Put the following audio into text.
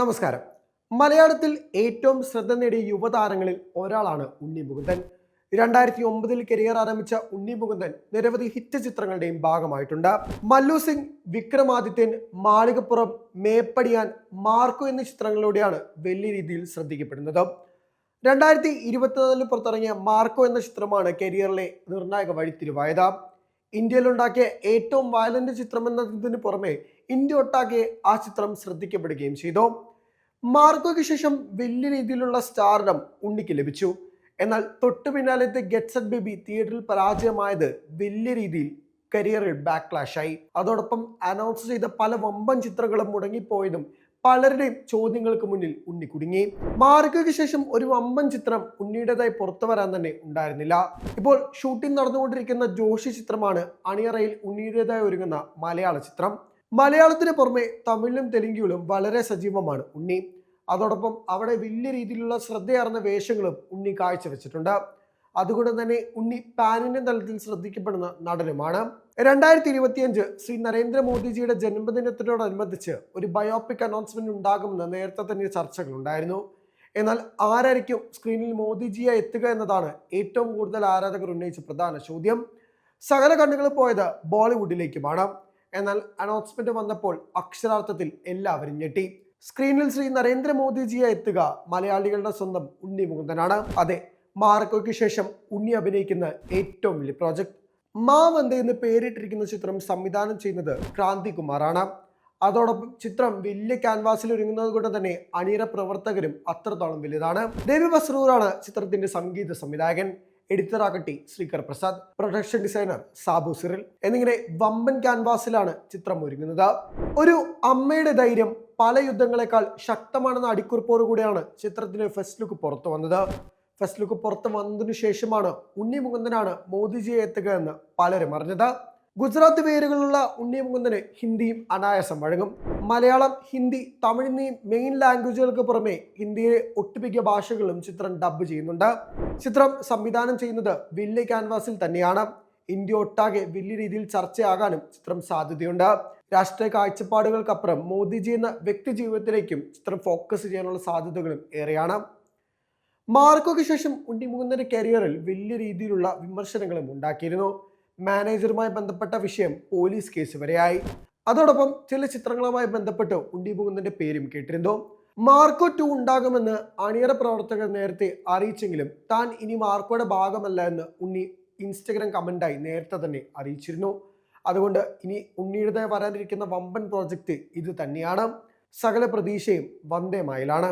നമസ്കാരം. മലയാളത്തിൽ ഏറ്റവും ശ്രദ്ധ നേടിയ യുവതാരങ്ങളിൽ ഒരാളാണ് ഉണ്ണി മുകുന്ദൻ. 2009 കരിയർ ആരംഭിച്ച ഉണ്ണി മുകുന്ദൻ നിരവധി ഹിറ്റ് ചിത്രങ്ങളുടെയും ഭാഗമായിട്ടുണ്ട്. മല്ലു സിംഗ്, വിക്രമാദിത്യൻ, മാളികപ്പുറം, മേപ്പടിയാൻ, മാർക്കോ എന്നീ ചിത്രങ്ങളിലൂടെയാണ് വലിയ രീതിയിൽ ശ്രദ്ധിക്കപ്പെടുന്നത്. 2024 പുറത്തിറങ്ങിയ മാർക്കോ എന്ന ചിത്രമാണ് കരിയറിലെ നിർണായക വഴിത്തിരിവായത്. ഇന്ത്യയിലുണ്ടാക്കിയ ഏറ്റവും വയലന്റ് ചിത്രം എന്നതിന് പുറമെ ഇന്ത്യ ഒട്ടാകെ ആ ചിത്രം ശ്രദ്ധിക്കപ്പെടുകയും ചെയ്തു. മാർക്കോയ്ക്ക് ശേഷം വലിയ രീതിയിലുള്ള സ്റ്റാർഡം ഉണ്ണിക്ക് ലഭിച്ചു. എന്നാൽ തൊട്ടു പിന്നാലത്തെ ഗെറ്റ് സെറ്റ് ബേബി തിയേറ്ററിൽ പരാജയമായത് വലിയ രീതിയിൽ കരിയറിൽ ബാക്ക്ലാഷ് ആയി. അതോടൊപ്പം അനൗൺസ് ചെയ്ത പല വമ്പൻ ചിത്രങ്ങളും മുടങ്ങിപ്പോയതും പലരുടെയും ചോദ്യങ്ങൾക്ക് മുന്നിൽ ഉണ്ണി കുടുങ്ങി. മാർക്കോയ്ക്ക് ശേഷം ഒരു വമ്പൻ ചിത്രം ഉണ്ണിയുടേതായി പുറത്തു വരാൻ തന്നെ ഉണ്ടായിരുന്നില്ല. ഇപ്പോൾ ഷൂട്ടിംഗ് നടന്നുകൊണ്ടിരിക്കുന്ന ജോഷി ചിത്രമാണ് അണിയറയിൽ ഉണ്ണിയുടേതായി ഒരുങ്ങുന്ന മലയാള ചിത്രം. മലയാളത്തിന് പുറമെ തമിഴിലും തെലുങ്കിലും വളരെ സജീവമാണ് ഉണ്ണി. അതോടൊപ്പം അവിടെ വലിയ രീതിയിലുള്ള ശ്രദ്ധയാർന്ന വേഷങ്ങളും ഉണ്ണി കാഴ്ചവെച്ചിട്ടുണ്ട്. അതുകൊണ്ട് തന്നെ ഉണ്ണി പാൻ ഇന്ത്യൻ തലത്തിൽ ശ്രദ്ധിക്കപ്പെടുന്ന നടനുമാണ്. 2025 ശ്രീ നരേന്ദ്രമോദിജിയുടെ ജന്മദിനത്തിനോടനുബന്ധിച്ച് ഒരു ബയോപിക് അനൗൺസ്മെന്റ് ഉണ്ടാകുമെന്ന് നേരത്തെ തന്നെ ചർച്ചകളുണ്ടായിരുന്നു. എന്നാൽ ആരായിരിക്കും സ്ക്രീനിൽ മോദിജിയെ എത്തുക എന്നതാണ് ഏറ്റവും കൂടുതൽ ആരാധകർ ഉന്നയിച്ച പ്രധാന ചോദ്യം. സകല കണ്ണുകൾ പോയത് ബോളിവുഡിലേക്കുമാണ്. എന്നാൽ അനൗൺസ്മെന്റ് വന്നപ്പോൾ അക്ഷരാർത്ഥത്തിൽ എല്ലാവരും ഞെട്ടി. സ്ക്രീനിൽ ശ്രീ നരേന്ദ്രമോദിജിയെ എത്തുക മലയാളികളുടെ സ്വന്തം ഉണ്ണി മുകുന്ദനാണ്. അതെ, മാർക്കോയ്ക്ക് ശേഷം ഉണ്ണി അഭിനയിക്കുന്ന ഏറ്റവും വലിയ പ്രോജക്ട് മാവന്ത എന്ന് പേരിട്ടിരിക്കുന്ന ചിത്രം സംവിധാനം ചെയ്യുന്നത് ക്രാന്തി കുമാറാണ്. അതോടൊപ്പം ചിത്രം വലിയ ക്യാൻവാസിൽ ഒരുങ്ങുന്നത് കൊണ്ട് തന്നെ അണിയറ പ്രവർത്തകരും അത്രത്തോളം വലുതാണ്. ദേവി ബസ്രൂറാണ് ചിത്രത്തിന്റെ സംഗീത സംവിധായകൻ. എഡിറ്റർ ആകട്ടെ Sreekar Prasad, production designer Sabu Cyril എന്നിങ്ങനെ വമ്പൻ ക്യാൻവാസിലാണ് ചിത്രം ഒരുങ്ങുന്നത്. ഒരു അമ്മയുടെ ധൈര്യം പല യുദ്ധങ്ങളെക്കാൾ ശക്തമാണെന്ന അടിക്കുറിപ്പോടുകൂടിയാണ് ചിത്രത്തിന്റെ ഫസ്റ്റ് ലുക്ക് പുറത്തു വന്നത്. ഫസ്റ്റ് ലുക്ക് പുറത്തു വന്നതിനു ശേഷമാണ് ഉണ്ണി മുകുന്ദനാണ് മോദിജിയെ എത്തുക എന്ന് പലരും അറിഞ്ഞത്. ഗുജറാത്ത് പേരുകളുള്ള ഉണ്ണി മുകുന്ദന് ഹിന്ദിയും അനായാസം വഴങ്ങും. മലയാളം, ഹിന്ദി, തമിഴ് എന്നീ മെയിൻ ലാംഗ്വേജുകൾക്ക് പുറമെ ഇന്ത്യയിലെ ഒട്ടുമിക്ക ഭാഷകളിലും ചിത്രം ഡബ് ചെയ്യുന്നുണ്ട്. ചിത്രം സംവിധാനം ചെയ്യുന്നത് വലിയ ക്യാൻവാസിൽ തന്നെയാണ്. ഇന്ത്യ ഒട്ടാകെ വലിയ രീതിയിൽ ചർച്ചയാകാനും ചിത്രം സാധ്യതയുണ്ട്. രാഷ്ട്രീയ കാഴ്ചപ്പാടുകൾക്കപ്പുറം മോദിജി എന്ന വ്യക്തി ജീവിതത്തിലേക്കും ചിത്രം ഫോക്കസ് ചെയ്യാനുള്ള സാധ്യതകളും ഏറെയാണ്. മാർക്കോയ്ക്ക് ശേഷം ഉണ്ണി മുകുന്ദന്റെ കരിയറിൽ വലിയ രീതിയിലുള്ള വിമർശനങ്ങളും ഉണ്ടാക്കിയിരുന്നു. മാനേജറുമായി ബന്ധപ്പെട്ട വിഷയം പോലീസ് കേസ് വരെയായി. അതോടൊപ്പം ചില ചിത്രങ്ങളുമായി ബന്ധപ്പെട്ട് ഉണ്ണി മുകുന്ദന്റെ പേരും കേട്ടിരുന്നു. മാർക്കോ 2 ഉണ്ടാകുമെന്ന് അണിയറ പ്രവർത്തകർ നേരത്തെ അറിയിച്ചെങ്കിലും താൻ ഇനി മാർക്കോയുടെ ഭാഗമല്ല എന്ന് ഉണ്ണി ഇൻസ്റ്റഗ്രാം കമന്റായി നേരത്തെ തന്നെ അറിയിച്ചിരുന്നു. അതുകൊണ്ട് ഇനി ഉണ്ണിയുടേതായി വരാനിരിക്കുന്ന വമ്പൻ പ്രോജക്റ്റ് ഇത് തന്നെയാണ്. സകല പ്രതീക്ഷയും വന്ദേ മയിലാണ്.